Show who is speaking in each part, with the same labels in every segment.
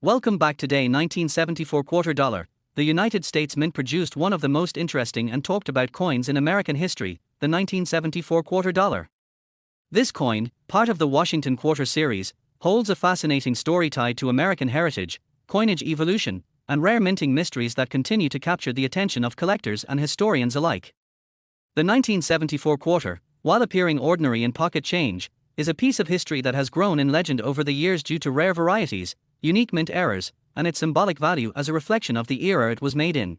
Speaker 1: Welcome back. Today, 1974 quarter dollar. The United States Mint produced one of the most interesting and talked about coins in American history, the 1974 quarter dollar. This coin, part of the Washington Quarter series, holds a fascinating story tied to American heritage, coinage evolution, and rare minting mysteries that continue to capture the attention of collectors and historians alike. The 1974 quarter, while appearing ordinary in pocket change, is a piece of history that has grown in legend over the years due to rare varieties, unique mint errors, and its symbolic value as a reflection of the era it was made in.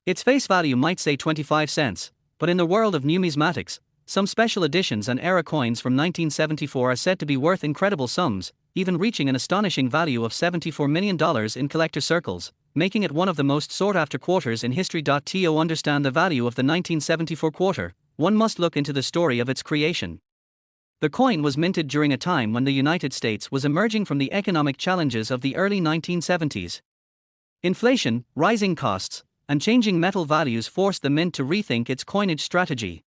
Speaker 1: Its face value might say 25 cents, but in the world of numismatics, some special editions and era coins from 1974 are said to be worth incredible sums, even reaching an astonishing value of $74 million in collector circles, making it one of the most sought-after quarters in history. To understand the value of the 1974 quarter, one must look into the story of its creation. The coin was minted during a time when the United States was emerging from the economic challenges of the early 1970s. Inflation, rising costs, and changing metal values forced the mint to rethink its coinage strategy.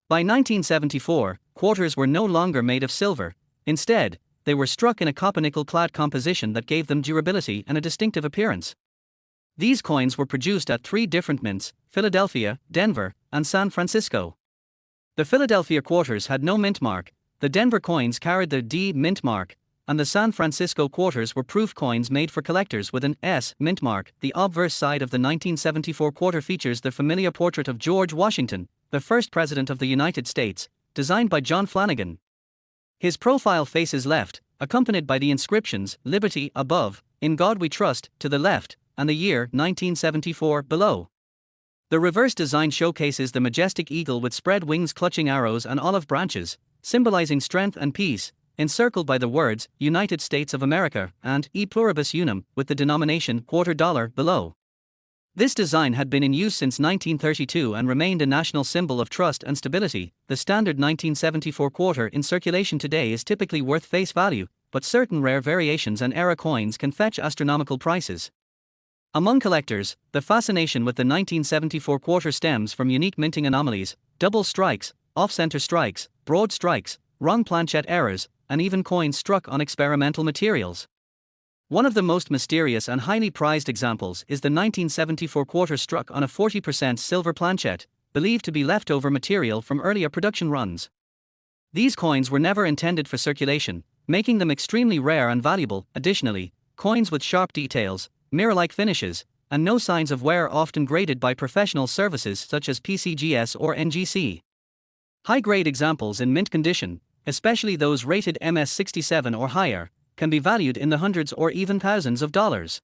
Speaker 1: By 1974, quarters were no longer made of silver. Instead, they were struck in a copper-nickel clad composition that gave them durability and a distinctive appearance. These coins were produced at three different mints: Philadelphia, Denver, and San Francisco. The Philadelphia quarters had no mint mark, the Denver coins carried the D mint mark, and the San Francisco quarters were proof coins made for collectors with an S mint mark. The obverse side of the 1974 quarter features the familiar portrait of George Washington, the first president of the United States, designed by John Flanagan. His profile faces left, accompanied by the inscriptions "Liberty" above, "In God We Trust" to the left, and the year 1974 below. The reverse design showcases the majestic eagle with spread wings clutching arrows and olive branches, symbolizing strength and peace, encircled by the words "United States of America" and "E pluribus unum," with the denomination quarter dollar below. This design had been in use since 1932 and remained a national symbol of trust and stability. The standard 1974 quarter in circulation today is typically worth face value, but certain rare variations and era coins can fetch astronomical prices. Among collectors, the fascination with the 1974 quarter stems from unique minting anomalies: double strikes, off-center strikes, broad strikes, wrong planchet errors, and even coins struck on experimental materials. One of the most mysterious and highly prized examples is the 1974 quarter struck on a 40% silver planchet, believed to be leftover material from earlier production runs. These coins were never intended for circulation, making them extremely rare and valuable. Additionally, coins with sharp details, mirror-like finishes, and no signs of wear are often graded by professional services such as PCGS or NGC. High-grade examples in mint condition, especially those rated MS67 or higher, can be valued in the hundreds or even thousands of dollars.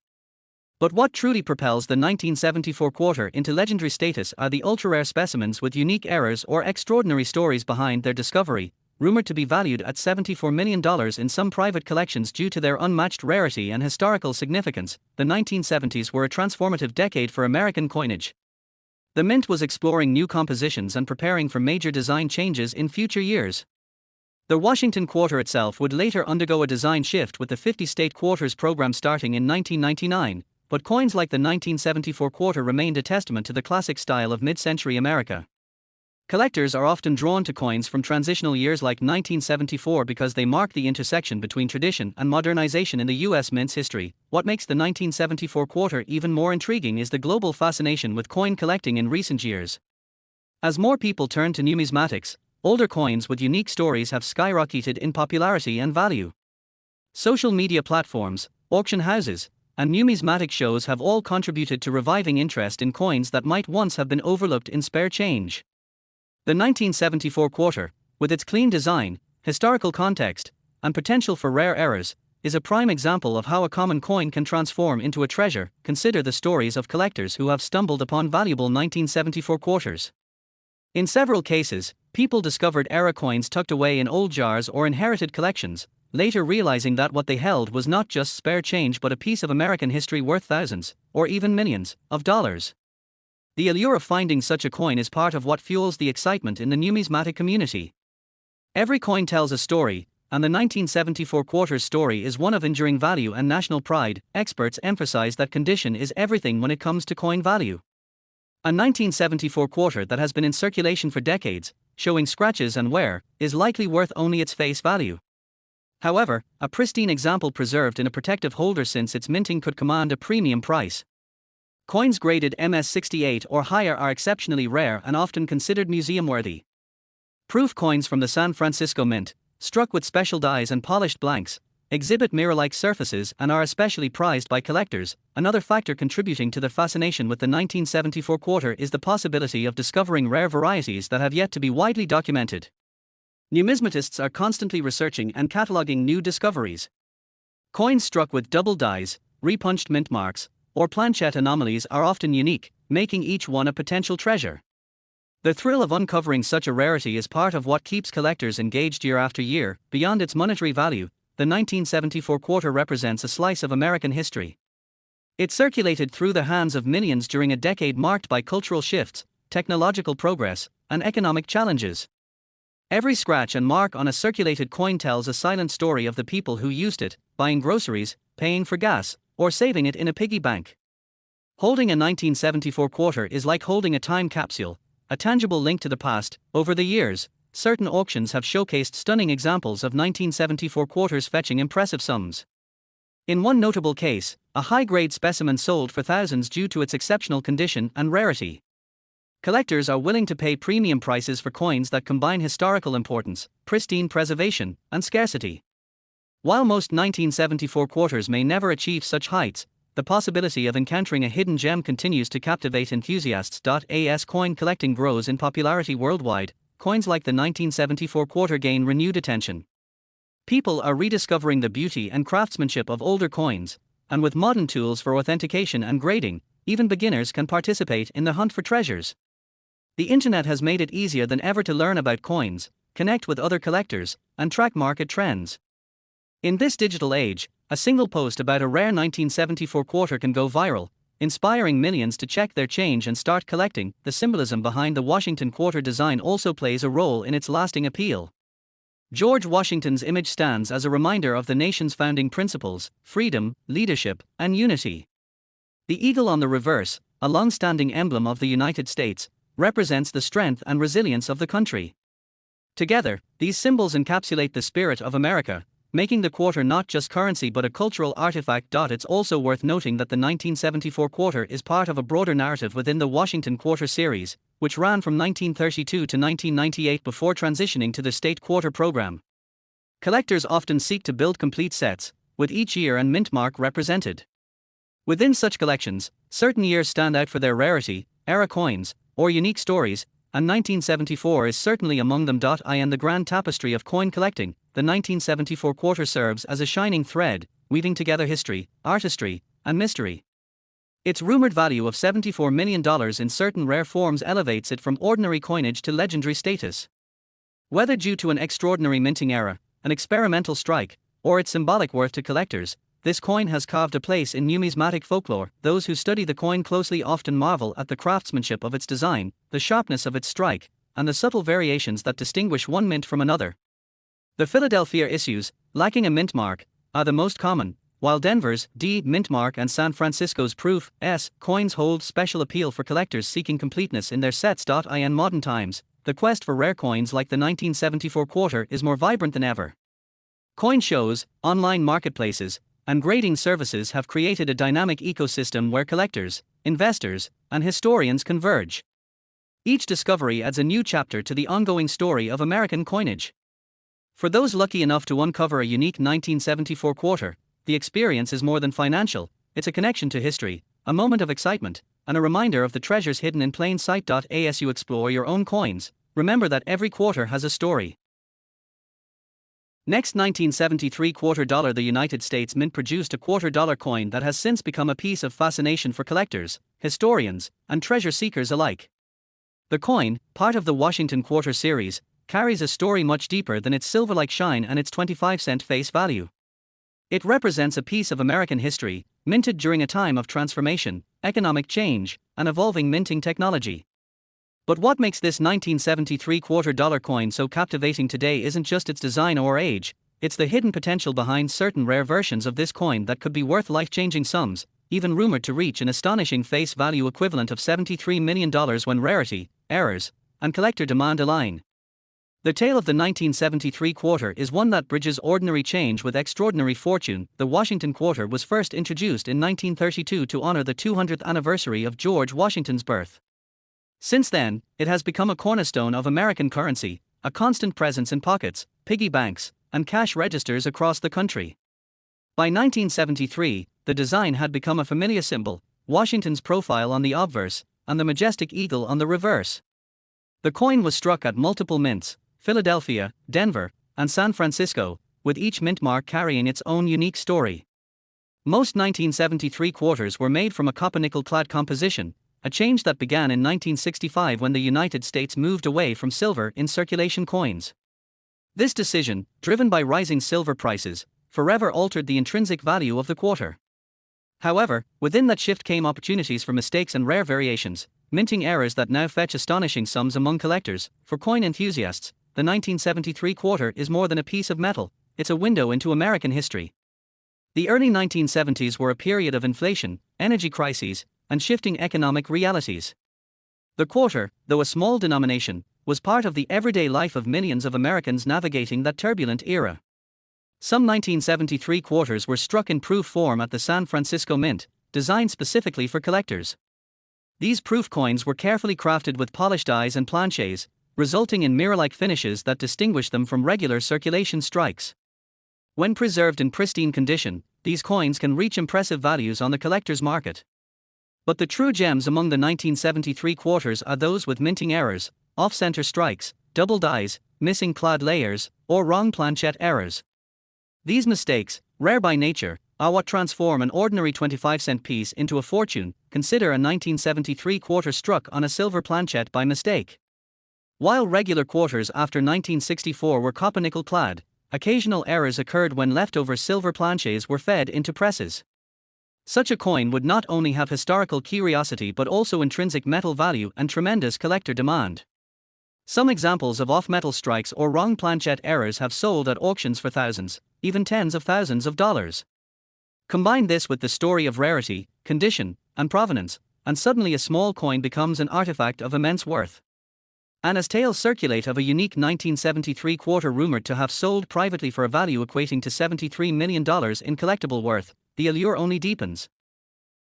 Speaker 1: But what truly propels the 1974 quarter into legendary status are the ultra-rare specimens with unique errors or extraordinary stories behind their discovery, rumored to be valued at $74 million in some private collections due to their unmatched rarity and historical significance. The 1970s were a transformative decade for American coinage. The mint was exploring new compositions and preparing for major design changes in future years. The Washington quarter itself would later undergo a design shift with the 50-state quarters program starting in 1999, but coins like the 1974 quarter remained a testament to the classic style of mid-century America. Collectors are often drawn to coins from transitional years like 1974 because they mark the intersection between tradition and modernization in the U.S. mint's history. What makes the 1974 quarter even more intriguing is the global fascination with coin collecting in recent years. As more people turn to numismatics, older coins with unique stories have skyrocketed in popularity and value. Social media platforms, auction houses, and numismatic shows have all contributed to reviving interest in coins that might once have been overlooked in spare change. The 1974 quarter, with its clean design, historical context, and potential for rare errors, is a prime example of how a common coin can transform into a treasure. Consider the stories of collectors who have stumbled upon valuable 1974 quarters. In several cases, people discovered era coins tucked away in old jars or inherited collections, later realizing that what they held was not just spare change but a piece of American history worth thousands, or even millions, of dollars. The allure of finding such a coin is part of what fuels the excitement in the numismatic community. Every coin tells a story, and the 1974 quarter's story is one of enduring value and national pride. Experts emphasize that condition is everything when it comes to coin value. A 1974 quarter that has been in circulation for decades, showing scratches and wear, is likely worth only its face value. However, a pristine example preserved in a protective holder since its minting could command a premium price. Coins graded MS-68 or higher are exceptionally rare and often considered museum-worthy. Proof coins from the San Francisco Mint, struck with special dies and polished blanks, exhibit mirror-like surfaces and are especially prized by collectors. Another factor contributing to the fascination with the 1974 quarter is the possibility of discovering rare varieties that have yet to be widely documented. Numismatists are constantly researching and cataloging new discoveries. Coins struck with double dies, repunched mint marks, or planchette anomalies are often unique, making each one a potential treasure. The thrill of uncovering such a rarity is part of what keeps collectors engaged year after year. Beyond its monetary value, the 1974 quarter represents a slice of American history. It circulated through the hands of millions during a decade marked by cultural shifts, technological progress, and economic challenges. Every scratch and mark on a circulated coin tells a silent story of the people who used it, buying groceries, paying for gas, or saving it in a piggy bank. Holding a 1974 quarter is like holding a time capsule, a tangible link to the past. Over the years, certain auctions have showcased stunning examples of 1974 quarters fetching impressive sums. In one notable case, a high-grade specimen sold for thousands due to its exceptional condition and rarity. Collectors are willing to pay premium prices for coins that combine historical importance, pristine preservation, and scarcity. While most 1974 quarters may never achieve such heights, the possibility of encountering a hidden gem continues to captivate enthusiasts. As coin collecting grows in popularity worldwide, coins like the 1974 quarter gain renewed attention. People are rediscovering the beauty and craftsmanship of older coins, and with modern tools for authentication and grading, even beginners can participate in the hunt for treasures. The internet has made it easier than ever to learn about coins, connect with other collectors, and track market trends. In this digital age, a single post about a rare 1974 quarter can go viral, inspiring millions to check their change and start collecting. The symbolism behind the Washington quarter design also plays a role in its lasting appeal. George Washington's image stands as a reminder of the nation's founding principles: freedom, leadership, and unity. The eagle on the reverse, a long-standing emblem of the United States, represents the strength and resilience of the country. Together, these symbols encapsulate the spirit of America, making the quarter not just currency but a cultural artifact. It's also worth noting that the 1974 quarter is part of a broader narrative within the Washington Quarter series, which ran from 1932 to 1998 before transitioning to the state quarter program. Collectors often seek to build complete sets, with each year and mint mark represented. Within such collections, certain years stand out for their rarity, era coins, or unique stories, and 1974 is certainly among them. In the grand tapestry of coin collecting, the 1974 quarter serves as a shining thread, weaving together history, artistry, and mystery. Its rumored value of $74 million in certain rare forms elevates it from ordinary coinage to legendary status. Whether due to an extraordinary minting era, an experimental strike, or its symbolic worth to collectors, this coin has carved a place in numismatic folklore. Those who study the coin closely often marvel at the craftsmanship of its design, the sharpness of its strike, and the subtle variations that distinguish one mint from another. The Philadelphia issues, lacking a mint mark, are the most common, while Denver's D mint mark and San Francisco's Proof S coins hold special appeal for collectors seeking completeness in their sets. In modern times, the quest for rare coins like the 1974 quarter is more vibrant than ever. Coin shows, online marketplaces, and grading services have created a dynamic ecosystem where collectors, investors, and historians converge. Each discovery adds a new chapter to the ongoing story of American coinage. For those lucky enough to uncover a unique 1974 quarter, the experience is more than financial. It's a connection to history, a moment of excitement, and a reminder of the treasures hidden in plain sight. As you explore your own coins, remember that every quarter has a story. Next, 1973 quarter dollar. The United States Mint produced a $quarter coin that has since become a piece of fascination for collectors, historians, and treasure seekers alike. The coin, part of the Washington Quarter series, carries a story much deeper than its silver-like shine and its 25-cent face value. It represents a piece of American history, minted during a time of transformation, economic change, and evolving minting technology. But what makes this 1973 quarter dollar coin so captivating today isn't just its design or age, it's the hidden potential behind certain rare versions of this coin that could be worth life-changing sums, even rumored to reach an astonishing face value equivalent of $73 million when rarity, errors, and collector demand align. The tale of the 1973 quarter is one that bridges ordinary change with extraordinary fortune. The Washington quarter was first introduced in 1932 to honor the 200th anniversary of George Washington's birth. Since then, it has become a cornerstone of American currency, a constant presence in pockets, piggy banks, and cash registers across the country. By 1973, the design had become a familiar symbol, Washington's profile on the obverse, and the majestic eagle on the reverse. The coin was struck at multiple mints, Philadelphia, Denver, and San Francisco, with each mint mark carrying its own unique story. Most 1973 quarters were made from a copper-nickel clad composition, a change that began in 1965 when the United States moved away from silver in circulation coins. This decision, driven by rising silver prices, forever altered the intrinsic value of the quarter. However, within that shift came opportunities for mistakes and rare variations, minting errors that now fetch astonishing sums among collectors. For coin enthusiasts, the 1973 quarter is more than a piece of metal, it's a window into American history. The early 1970s were a period of inflation, energy crises, and shifting economic realities. The quarter, though a small denomination, was part of the everyday life of millions of Americans navigating that turbulent era. Some 1973 quarters were struck in proof form at the San Francisco Mint, designed specifically for collectors. These proof coins were carefully crafted with polished dies and planchets, resulting in mirror-like finishes that distinguish them from regular circulation strikes. When preserved in pristine condition, these coins can reach impressive values on the collector's market. But the true gems among the 1973 quarters are those with minting errors, off-center strikes, double dies, missing clad layers, or wrong planchette errors. These mistakes, rare by nature, are what transform an ordinary 25-cent piece into a fortune. Consider a 1973 quarter struck on a silver planchette by mistake. While regular quarters after 1964 were copper-nickel clad, occasional errors occurred when leftover silver planchets were fed into presses. Such a coin would not only have historical curiosity but also intrinsic metal value and tremendous collector demand. Some examples of off-metal strikes or wrong planchette errors have sold at auctions for thousands, even tens of thousands of dollars. Combine this with the story of rarity, condition, and provenance, and suddenly a small coin becomes an artifact of immense worth. And as tales circulate of a unique 1973 quarter rumored to have sold privately for a value equating to $73 million in collectible worth, the allure only deepens.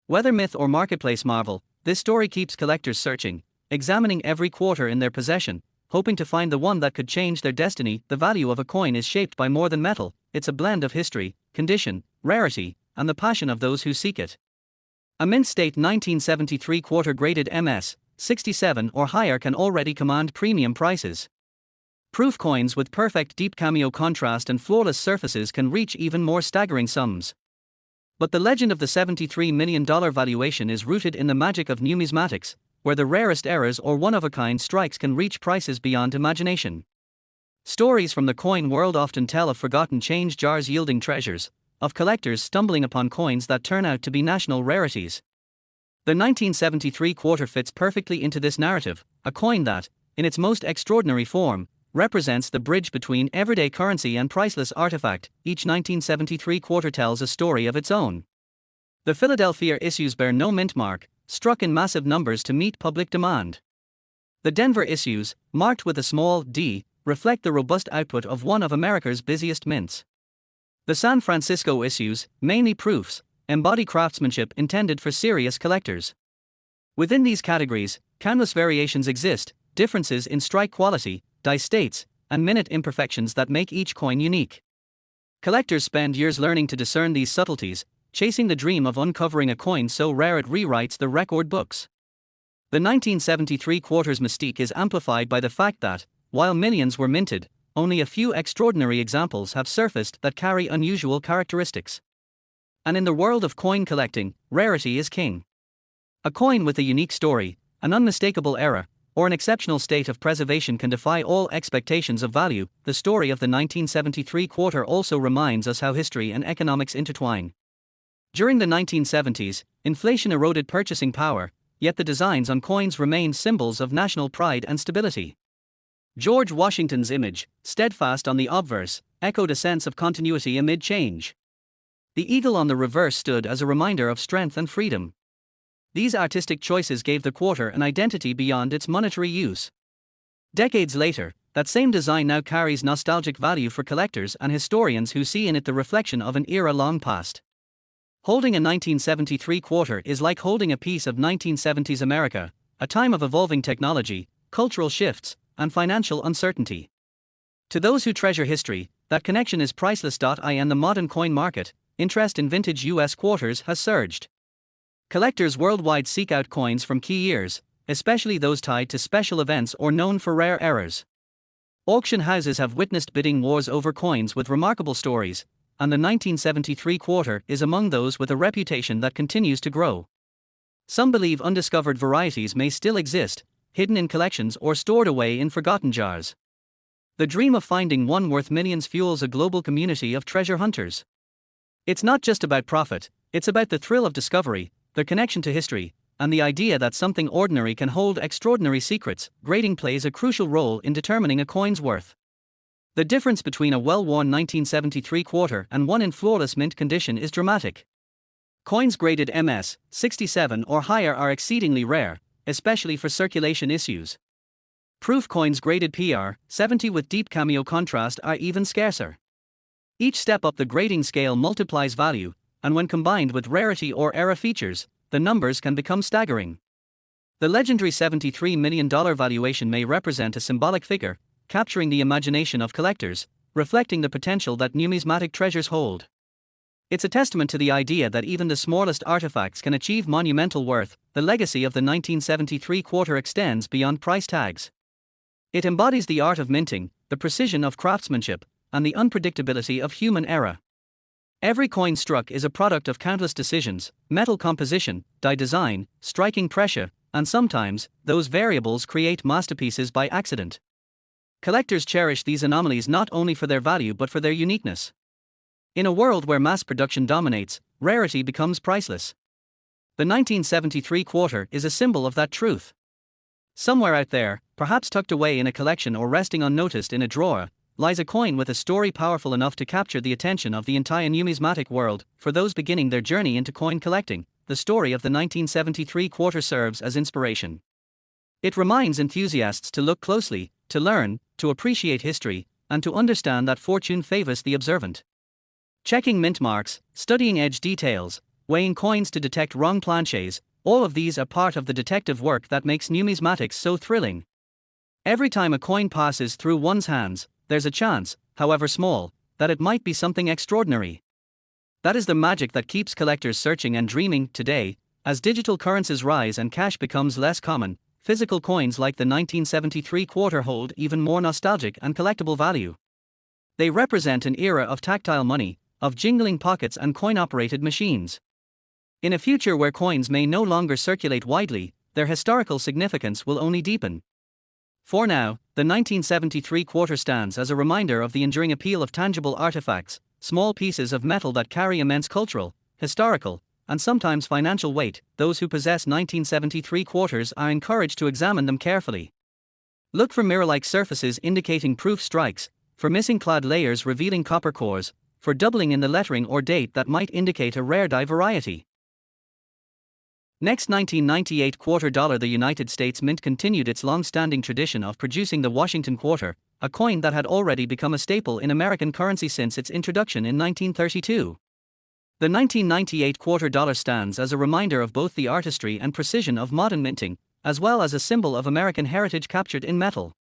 Speaker 1: Whether myth or marketplace marvel, this story keeps collectors searching, examining every quarter in their possession, hoping to find the one that could change their destiny. The value of a coin is shaped by more than metal, it's a blend of history, condition, rarity, and the passion of those who seek it. A mint state 1973 quarter graded MS 67 or higher can already command premium prices. Proof coins with perfect deep cameo contrast and flawless surfaces can reach even more staggering sums. But the legend of the $73 million valuation is rooted in the magic of numismatics, where the rarest errors or one-of-a-kind strikes can reach prices beyond imagination. Stories from the coin world often tell of forgotten change jars yielding treasures, of collectors stumbling upon coins that turn out to be national rarities. The 1973 quarter fits perfectly into this narrative, a coin that, in its most extraordinary form, represents the bridge between everyday currency and priceless artifact. Each 1973 quarter tells a story of its own. The Philadelphia issues bear no mint mark, struck in massive numbers to meet public demand. The Denver issues, marked with a small d, reflect the robust output of one of America's busiest mints. The San Francisco issues, mainly proofs, embody craftsmanship intended for serious collectors. Within these categories, countless variations exist, differences in strike quality, die states, and minute imperfections that make each coin unique. Collectors spend years learning to discern these subtleties, chasing the dream of uncovering a coin so rare it rewrites the record books. The 1973 quarter's mystique is amplified by the fact that, while millions were minted, only a few extraordinary examples have surfaced that carry unusual characteristics. And in the world of coin collecting, rarity is king. A coin with a unique story, an unmistakable era, or an exceptional state of preservation can defy all expectations of value. The story of the 1973 quarter also reminds us how history and economics intertwine. During the 1970s, inflation eroded purchasing power, yet the designs on coins remained symbols of national pride and stability. George Washington's image, steadfast on the obverse, echoed a sense of continuity amid change. The eagle on the reverse stood as a reminder of strength and freedom. These artistic choices gave the quarter an identity beyond its monetary use. Decades later, that same design now carries nostalgic value for collectors and historians who see in it the reflection of an era long past. Holding a 1973 quarter is like holding a piece of 1970s America, a time of evolving technology, cultural shifts, and financial uncertainty. To those who treasure history, that connection is priceless. In the modern coin market, interest in vintage US quarters has surged. Collectors worldwide seek out coins from key years, especially those tied to special events or known for rare errors. Auction houses have witnessed bidding wars over coins with remarkable stories, and the 1973 quarter is among those with a reputation that continues to grow. Some believe undiscovered varieties may still exist, hidden in collections or stored away in forgotten jars. The dream of finding one worth millions fuels a global community of treasure hunters. It's not just about profit, it's about the thrill of discovery, the connection to history, and the idea that something ordinary can hold extraordinary secrets. Grading plays a crucial role in determining a coin's worth. The difference between a well-worn 1973 quarter and one in flawless mint condition is dramatic. Coins graded MS 67 or higher are exceedingly rare, especially for circulation issues. Proof coins graded PR 70 with deep cameo contrast are even scarcer. Each step up the grading scale multiplies value, and when combined with rarity or era features, the numbers can become staggering. The legendary $73 million valuation may represent a symbolic figure, capturing the imagination of collectors, reflecting the potential that numismatic treasures hold. It's a testament to the idea that even the smallest artifacts can achieve monumental worth. The legacy of the 1973 quarter extends beyond price tags. It embodies the art of minting, the precision of craftsmanship, and the unpredictability of human error. Every coin struck is a product of countless decisions: metal composition, die design, striking pressure, and sometimes, those variables create masterpieces by accident. Collectors cherish these anomalies not only for their value but for their uniqueness. In a world where mass production dominates, rarity becomes priceless. The 1973 quarter is a symbol of that truth. Somewhere out there, perhaps tucked away in a collection or resting unnoticed in a drawer, lies a coin with a story powerful enough to capture the attention of the entire numismatic world. For those beginning their journey into coin collecting, the story of the 1973 quarter serves as inspiration. It reminds enthusiasts to look closely, to learn, to appreciate history, and to understand that fortune favors the observant. Checking mint marks, studying edge details, weighing coins to detect wrong planches, all of these are part of the detective work that makes numismatics so thrilling. Every time a coin passes through one's hands, there's a chance, however small, that it might be something extraordinary. That is the magic that keeps collectors searching and dreaming. Today, as digital currencies rise and cash becomes less common, physical coins like the 1973 quarter hold even more nostalgic and collectible value. They represent an era of tactile money, of jingling pockets and coin-operated machines. In a future where coins may no longer circulate widely, their historical significance will only deepen. For now, the 1973 quarter stands as a reminder of the enduring appeal of tangible artifacts, small pieces of metal that carry immense cultural, historical, and sometimes financial weight. Those who possess 1973 quarters are encouraged to examine them carefully. Look for mirror-like surfaces indicating proof strikes, for missing clad layers revealing copper cores, for doubling in the lettering or date that might indicate a rare die variety. Next, 1998 quarter dollar. The United States Mint continued its long-standing tradition of producing the Washington quarter, a coin that had already become a staple in American currency since its introduction in 1932. The 1998 quarter dollar stands as a reminder of both the artistry and precision of modern minting, as well as a symbol of American heritage captured in metal.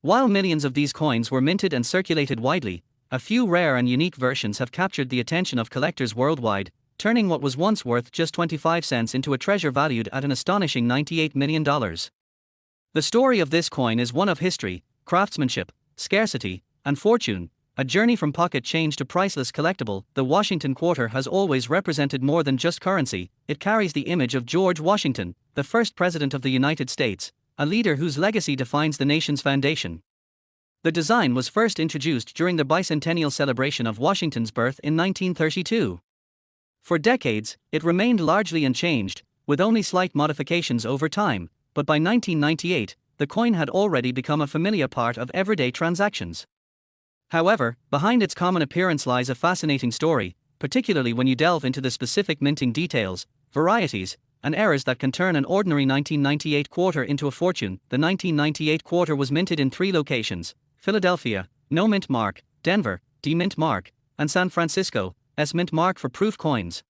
Speaker 1: While millions of these coins were minted and circulated widely, a few rare and unique versions have captured the attention of collectors worldwide, turning what was once worth just 25 cents into a treasure valued at an astonishing $98 million. The story of this coin is one of history, craftsmanship, scarcity, and fortune, a journey from pocket change to priceless collectible. The Washington quarter has always represented more than just currency. It carries the image of George Washington, the first president of the United States, a leader whose legacy defines the nation's foundation. The design was first introduced during the bicentennial celebration of Washington's birth in 1932. For decades, it remained largely unchanged, with only slight modifications over time, but by 1998, the coin had already become a familiar part of everyday transactions. However, behind its common appearance lies a fascinating story, particularly when you delve into the specific minting details, varieties, and errors that can turn an ordinary 1998 quarter into a fortune. The 1998 quarter was minted in 3 locations: Philadelphia, no mint mark; Denver, D mint mark; and San Francisco, S mint mark for proof coins.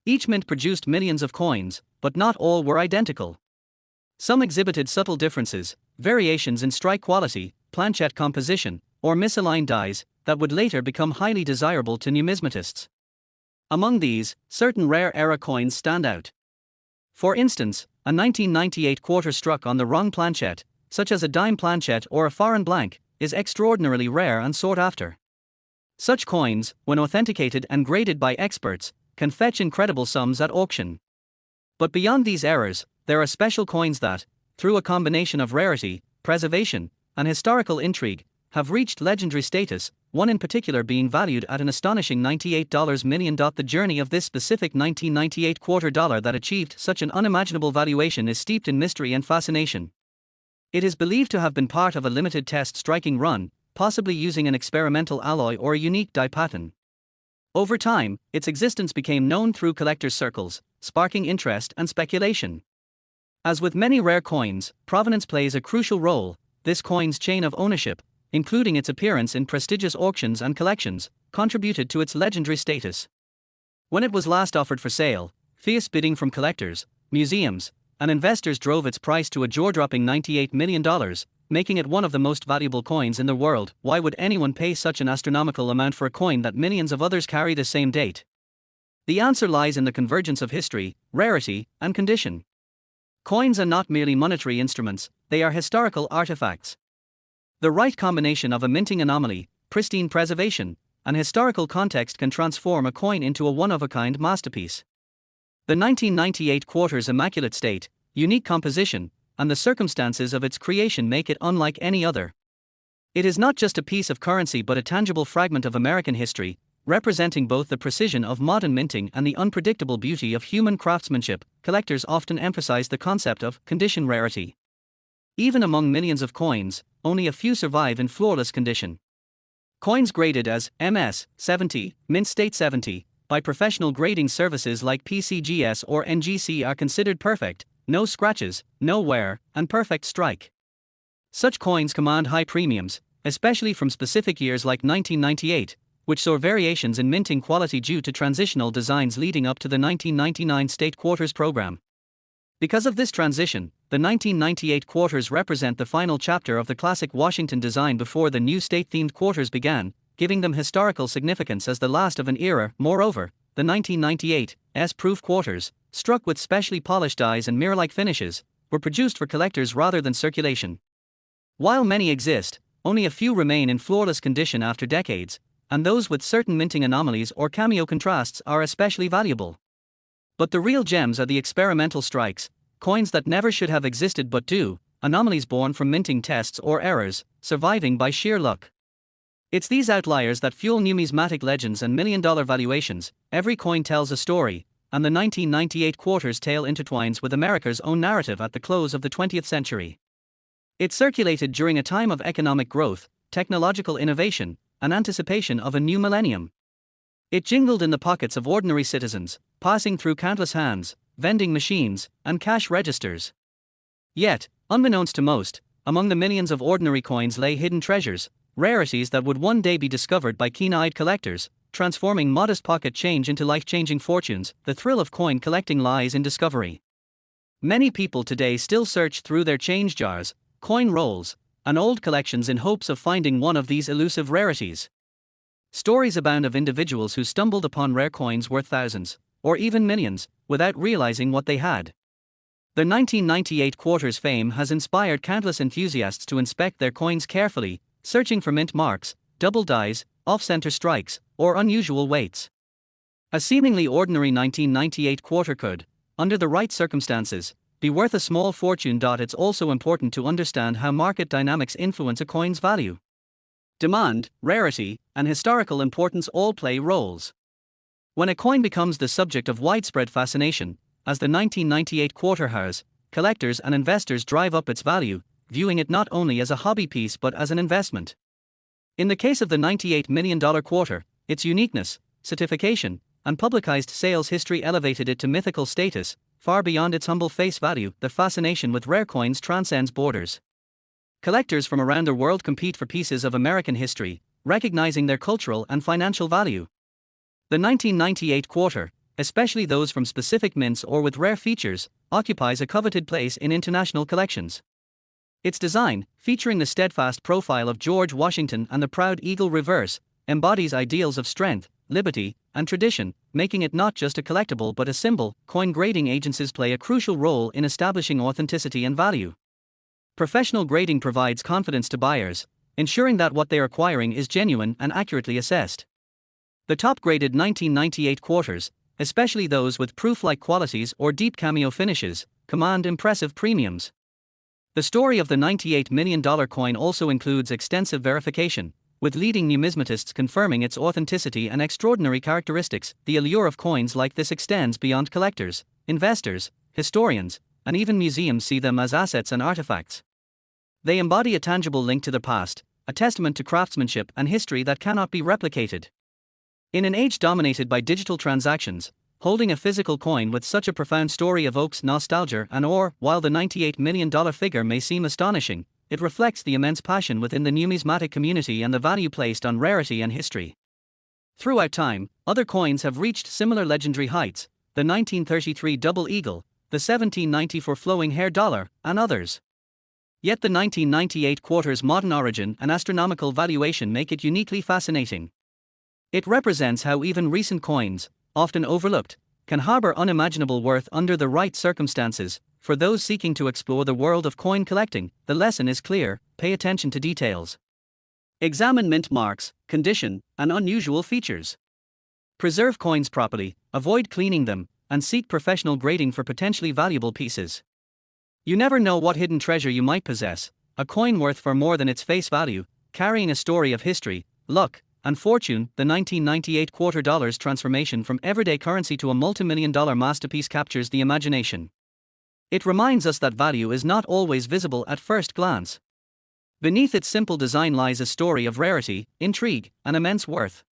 Speaker 1: Each mint produced millions of coins, but not all were identical. Some exhibited subtle differences, variations in strike quality, planchette composition, or misaligned dies that would later become highly desirable to numismatists. Among these, certain rare era coins stand out. For instance, a 1998 quarter struck on the wrong planchette, such as a dime planchette or a foreign blank, is extraordinarily rare and sought after. Such coins, when authenticated and graded by experts, can fetch incredible sums at auction. But beyond these errors, there are special coins that, through a combination of rarity, preservation, and historical intrigue, have reached legendary status, one in particular being valued at an astonishing $98 million. The journey of this specific 1998 quarter dollar that achieved such an unimaginable valuation is steeped in mystery and fascination. It is believed to have been part of a limited test striking run, possibly using an experimental alloy or a unique die pattern. Over time, its existence became known through collectors' circles, sparking interest and speculation. As with many rare coins, provenance plays a crucial role. This coin's chain of ownership, including its appearance in prestigious auctions and collections, contributed to its legendary status. When it was last offered for sale, fierce bidding from collectors, museums, and investors drove its price to a jaw-dropping $98 million, making it one of the most valuable coins in the world. Why would anyone pay such an astronomical amount for a coin that millions of others carry the same date? The answer lies in the convergence of history, rarity, and condition. Coins are not merely monetary instruments, they are historical artifacts. The right combination of a minting anomaly, pristine preservation, and historical context can transform a coin into a one-of-a-kind masterpiece. The 1998 quarter's immaculate state, unique composition, and the circumstances of its creation make it unlike any other. It is not just a piece of currency but a tangible fragment of American history, representing both the precision of modern minting and the unpredictable beauty of human craftsmanship. Collectors often emphasize the concept of condition rarity. Even among millions of coins, only a few survive in flawless condition. Coins graded as MS 70, mint state 70, by professional grading services like PCGS or NGC are considered perfect, no scratches, no wear, and perfect strike. Such coins command high premiums, especially from specific years like 1998, which saw variations in minting quality due to transitional designs leading up to the 1999 state quarters program. Because of this transition, the 1998 quarters represent the final chapter of the classic Washington design before the new state-themed quarters began, giving them historical significance as the last of an era. Moreover, the 1998 S-proof quarters, struck with specially polished dies and mirror-like finishes, were produced for collectors rather than circulation. While many exist, only a few remain in flawless condition after decades, and those with certain minting anomalies or cameo contrasts are especially valuable. But the real gems are the experimental strikes, coins that never should have existed but do, anomalies born from minting tests or errors, surviving by sheer luck. It's these outliers that fuel numismatic legends and million-dollar valuations. Every coin tells a story, and the 1998 quarter's tale intertwines with America's own narrative at the close of the 20th century. It circulated during a time of economic growth, technological innovation, and anticipation of a new millennium. It jingled in the pockets of ordinary citizens, passing through countless hands, vending machines, and cash registers. Yet, unbeknownst to most, among the millions of ordinary coins lay hidden treasures, rarities that would one day be discovered by keen-eyed collectors, transforming modest pocket change into life-changing fortunes. The thrill of coin collecting lies in discovery. Many people today still search through their change jars, coin rolls, and old collections in hopes of finding one of these elusive rarities. Stories abound of individuals who stumbled upon rare coins worth thousands, or even millions, without realizing what they had. The 1998 quarter's fame has inspired countless enthusiasts to inspect their coins carefully, searching for mint marks, double dies, off-center strikes, or unusual weights. A seemingly ordinary 1998 quarter could, under the right circumstances, be worth a small fortune. It's also important to understand how market dynamics influence a coin's value. Demand, rarity, and historical importance all play roles. When a coin becomes the subject of widespread fascination, as the 1998 quarter has, collectors and investors drive up its value, viewing it not only as a hobby piece but as an investment. In the case of the $98 million quarter, its uniqueness, certification, and publicized sales history elevated it to mythical status, far beyond its humble face value. The fascination with rare coins transcends borders. Collectors from around the world compete for pieces of American history, recognizing their cultural and financial value. The 1998 quarter, especially those from specific mints or with rare features, occupies a coveted place in international collections. Its design, featuring the steadfast profile of George Washington and the proud eagle reverse, embodies ideals of strength, liberty, and tradition, making it not just a collectible but a symbol. Coin grading agencies play a crucial role in establishing authenticity and value. Professional grading provides confidence to buyers, ensuring that what they are acquiring is genuine and accurately assessed. The top-graded 1998 quarters, especially those with proof-like qualities or deep cameo finishes, command impressive premiums. The story of the $98 million coin also includes extensive verification, with leading numismatists confirming its authenticity and extraordinary characteristics. The allure of coins like this extends beyond collectors, investors, historians, and even museums see them as assets and artifacts. They embody a tangible link to the past, a testament to craftsmanship and history that cannot be replicated. In an age dominated by digital transactions, holding a physical coin with such a profound story evokes nostalgia and awe. While the $98 million figure may seem astonishing, it reflects the immense passion within the numismatic community and the value placed on rarity and history. Throughout time, other coins have reached similar legendary heights: the 1933 double eagle, the 1794 flowing hair dollar, and others. Yet the 1998 quarter's modern origin and astronomical valuation make it uniquely fascinating. It represents how even recent coins, often overlooked, can harbor unimaginable worth under the right circumstances. For those seeking to explore the world of coin collecting, the lesson is clear: pay attention to details. Examine mint marks, condition, and unusual features. Preserve coins properly, avoid cleaning them, and seek professional grading for potentially valuable pieces. You never know what hidden treasure you might possess: a coin worth far more than its face value, carrying a story of history, luck, and fortune. The 1998 quarter dollar's transformation from everyday currency to a multimillion-dollar masterpiece captures the imagination. It reminds us that value is not always visible at first glance. Beneath its simple design lies a story of rarity, intrigue, and immense worth.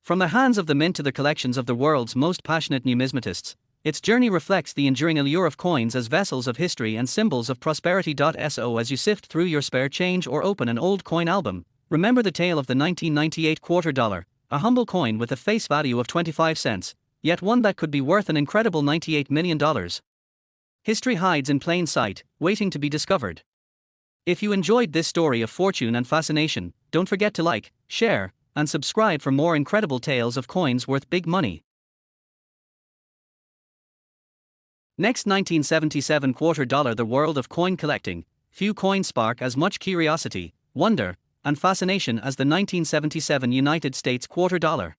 Speaker 1: From the hands of the mint to the collections of the world's most passionate numismatists, its journey reflects the enduring allure of coins as vessels of history and symbols of prosperity. So as you sift through your spare change or open an old coin album, remember the tale of the 1998 quarter dollar, a humble coin with a face value of 25 cents, yet one that could be worth an incredible $98 million. History hides in plain sight, waiting to be discovered. If you enjoyed this story of fortune and fascination, don't forget to like, share, and subscribe for more incredible tales of coins worth big money. Next, 1977 quarter dollar. The world of coin collecting. Few coins spark as much curiosity, wonder, and fascination as the 1977 United States quarter dollar.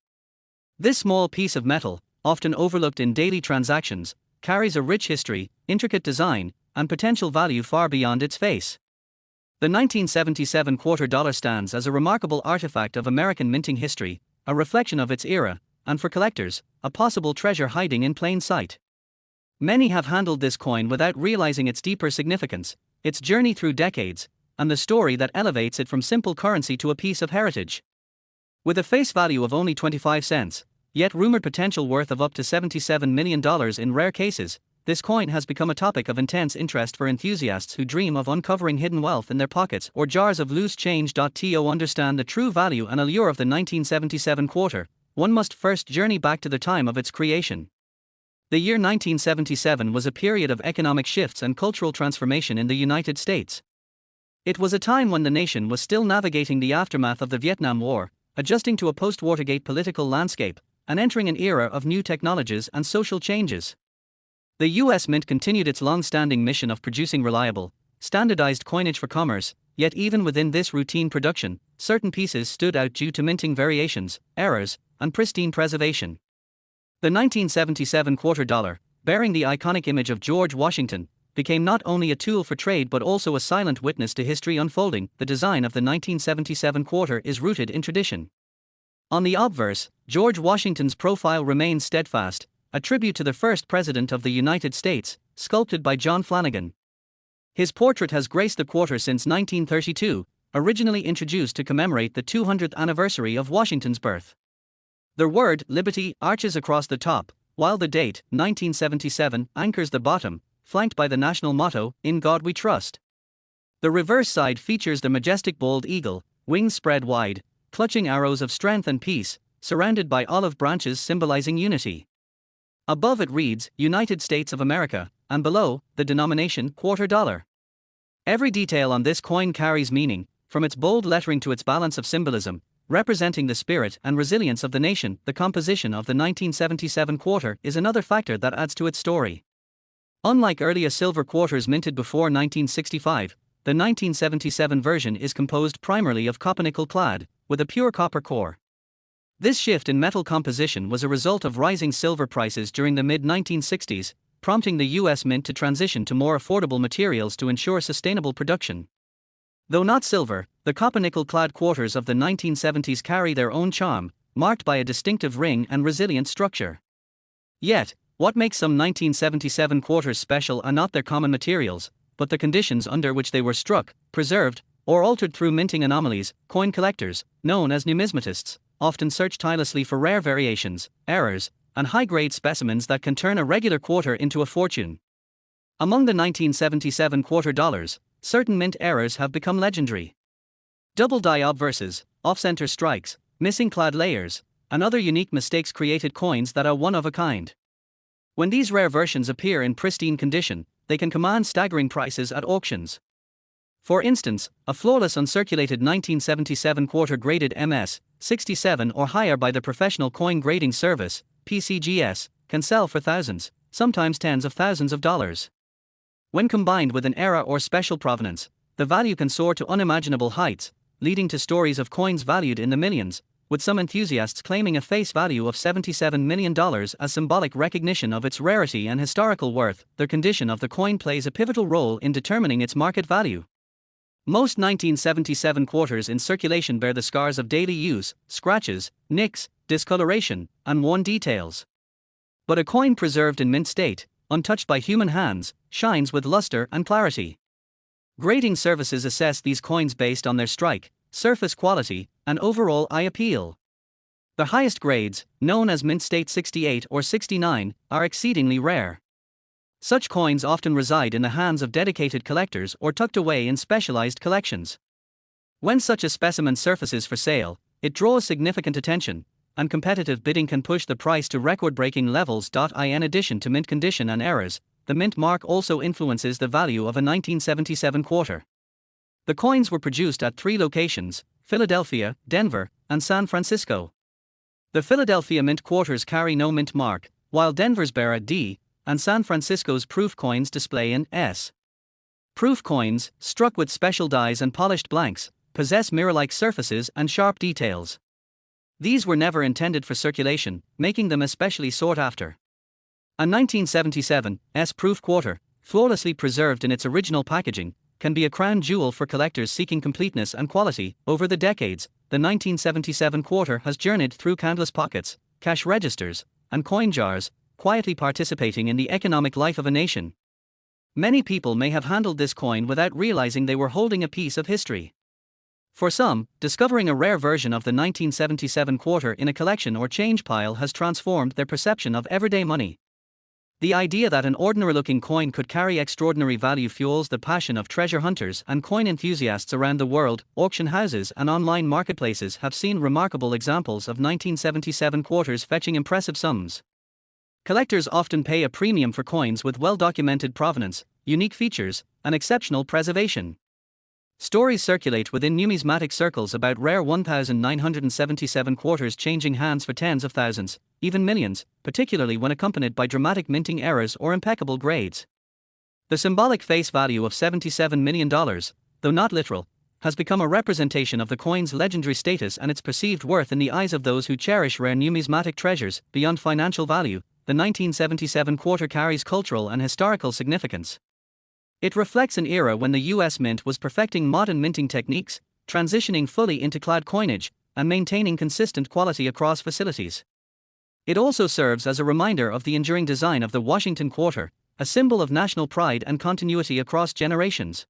Speaker 1: This small piece of metal, often overlooked in daily transactions, carries a rich history, intricate design, and potential value far beyond its face. The 1977 quarter dollar stands as a remarkable artifact of American minting history, a reflection of its era, and for collectors, a possible treasure hiding in plain sight. Many have handled this coin without realizing its deeper significance, its journey through decades, and the story that elevates it from simple currency to a piece of heritage. With a face value of only 25 cents, yet rumored potential worth of up to $77 million in rare cases, this coin has become a topic of intense interest for enthusiasts who dream of uncovering hidden wealth in their pockets or jars of loose change. To understand the true value and allure of the 1977 quarter, one must first journey back to the time of its creation. The year 1977 was a period of economic shifts and cultural transformation in the United States. It was a time when the nation was still navigating the aftermath of the Vietnam War, adjusting to a post-Watergate political landscape, and entering an era of new technologies and social changes. The U.S. Mint continued its long-standing mission of producing reliable, standardized coinage for commerce, yet even within this routine production, certain pieces stood out due to minting variations, errors, and pristine preservation. The 1977 quarter dollar, bearing the iconic image of George Washington, became not only a tool for trade but also a silent witness to history unfolding. The design of the 1977 quarter is rooted in tradition. On the obverse, George Washington's profile remains steadfast, a tribute to the first president of the United States, sculpted by John Flanagan. His portrait has graced the quarter since 1932, originally introduced to commemorate the 200th anniversary of Washington's birth. The word "Liberty" arches across the top, while the date, 1977, anchors the bottom, flanked by the national motto, "In God We Trust." The reverse side features the majestic bald eagle, wings spread wide, clutching arrows of strength and peace, surrounded by olive branches symbolizing unity. Above it reads, United States of America, and below, the denomination, $quarter. Every detail on this coin carries meaning, from its bold lettering to its balance of symbolism, representing the spirit and resilience of the nation. The composition of the 1977 quarter is another factor that adds to its story. Unlike earlier silver quarters minted before 1965, the 1977 version is composed primarily of copper-nickel clad, with a pure copper core. This shift in metal composition was a result of rising silver prices during the mid-1960s, prompting the U.S. Mint to transition to more affordable materials to ensure sustainable production. Though not silver, the copper-nickel clad quarters of the 1970s carry their own charm, marked by a distinctive ring and resilient structure. Yet, what makes some 1977 quarters special are not their common materials, but the conditions under which they were struck, preserved, or altered through minting anomalies. Coin collectors, known as numismatists, often search tirelessly for rare variations, errors, and high-grade specimens that can turn a regular quarter into a fortune. Among the 1977 quarter dollars, certain mint errors have become legendary. Double die obverses, off-center strikes, missing clad layers, and other unique mistakes created coins that are one of a kind. When these rare versions appear in pristine condition, they can command staggering prices at auctions. For instance, a flawless uncirculated 1977 quarter graded MS 67 or higher by the Professional Coin Grading Service, PCGS, can sell for thousands, sometimes tens of thousands of dollars. When combined with an era or special provenance, the value can soar to unimaginable heights, leading to stories of coins valued in the millions, with some enthusiasts claiming a face value of $77 million as symbolic recognition of its rarity and historical worth. The condition of the coin plays a pivotal role in determining its market value. Most 1977 quarters in circulation bear the scars of daily use, scratches, nicks, discoloration, and worn details. But a coin preserved in mint state, untouched by human hands, shines with luster and clarity. Grading services assess these coins based on their strike, surface quality, and overall eye appeal. The highest grades, known as mint state 68 or 69, are exceedingly rare. Such coins often reside in the hands of dedicated collectors or tucked away in specialized collections. When such a specimen surfaces for sale, it draws significant attention, and competitive bidding can push the price to record-breaking levels. In addition to mint condition and errors, the mint mark also influences the value of a 1977 quarter. The coins were produced at 3 locations, Philadelphia, Denver, and San Francisco. The Philadelphia mint quarters carry no mint mark, while Denver's bear a D, and San Francisco's proof coins display an S. Proof coins, struck with special dies and polished blanks, possess mirror-like surfaces and sharp details. These were never intended for circulation, making them especially sought after. A 1977 S-proof quarter, flawlessly preserved in its original packaging, can be a crown jewel for collectors seeking completeness and quality. Over the decades, the 1977 quarter has journeyed through countless pockets, cash registers, and coin jars, quietly participating in the economic life of a nation. Many people may have handled this coin without realizing they were holding a piece of history. For some, discovering a rare version of the 1977 quarter in a collection or change pile has transformed their perception of everyday money. The idea that an ordinary-looking coin could carry extraordinary value fuels the passion of treasure hunters and coin enthusiasts around the world. Auction houses and online marketplaces have seen remarkable examples of 1977 quarters fetching impressive sums. Collectors often pay a premium for coins with well-documented provenance, unique features, and exceptional preservation. Stories circulate within numismatic circles about rare 1977 quarters changing hands for tens of thousands, even millions, particularly when accompanied by dramatic minting errors or impeccable grades. The symbolic face value of $77 million, though not literal, has become a representation of the coin's legendary status and its perceived worth in the eyes of those who cherish rare numismatic treasures. Beyond financial value, the 1977 quarter carries cultural and historical significance. It reflects an era when the U.S. Mint was perfecting modern minting techniques, transitioning fully into clad coinage, and maintaining consistent quality across facilities. It also serves as a reminder of the enduring design of the Washington quarter, a symbol of national pride and continuity across generations.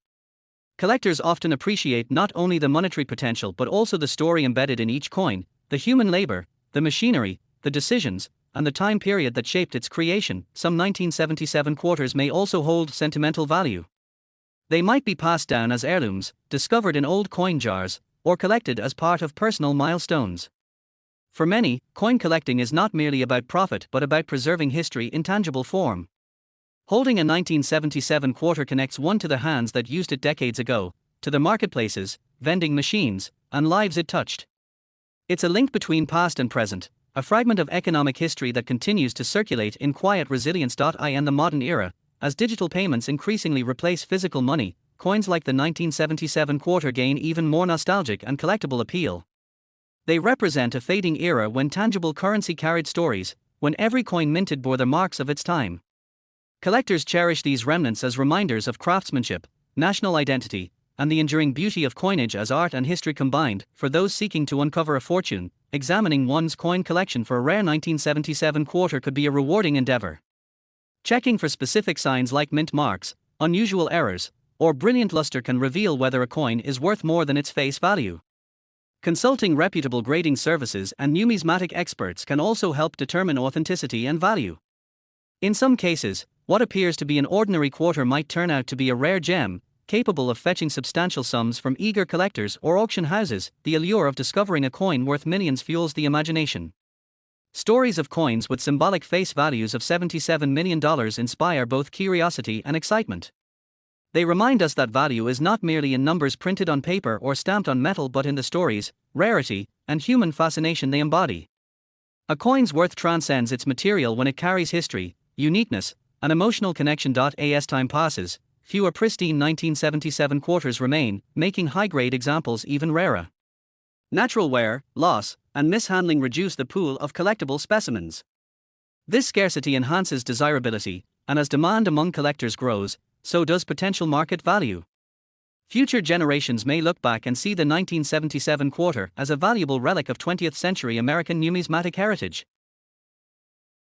Speaker 1: Collectors often appreciate not only the monetary potential but also the story embedded in each coin, the human labor, the machinery, the decisions, and the time period that shaped its creation. Some 1977 quarters may also hold sentimental value. They might be passed down as heirlooms, discovered in old coin jars, or collected as part of personal milestones. For many, coin collecting is not merely about profit but about preserving history in tangible form. Holding a 1977 quarter connects one to the hands that used it decades ago, to the marketplaces, vending machines, and lives it touched. It's a link between past and present, a fragment of economic history that continues to circulate in quiet resilience. In the modern era, as digital payments increasingly replace physical money, coins like the 1977 quarter gain even more nostalgic and collectible appeal. They represent a fading era when tangible currency carried stories, when every coin minted bore the marks of its time. Collectors cherish these remnants as reminders of craftsmanship, national identity, and the enduring beauty of coinage as art and history combined. For those seeking to uncover a fortune, examining one's coin collection for a rare 1977 quarter could be a rewarding endeavor. Checking for specific signs like mint marks, unusual errors, or brilliant luster can reveal whether a coin is worth more than its face value. Consulting reputable grading services and numismatic experts can also help determine authenticity and value. In some cases, what appears to be an ordinary quarter might turn out to be a rare gem, capable of fetching substantial sums from eager collectors or auction houses. The allure of discovering a coin worth millions fuels the imagination. Stories of coins with symbolic face values of $77 million inspire both curiosity and excitement. They remind us that value is not merely in numbers printed on paper or stamped on metal but in the stories, rarity, and human fascination they embody. A coin's worth transcends its material when it carries history, uniqueness, and emotional connection. As time passes, fewer pristine 1977 quarters remain, making high-grade examples even rarer. Natural wear, loss, and mishandling reduce the pool of collectible specimens. This scarcity enhances desirability, and as demand among collectors grows, so does potential market value. Future generations may look back and see the 1977 quarter as a valuable relic of 20th century American numismatic heritage.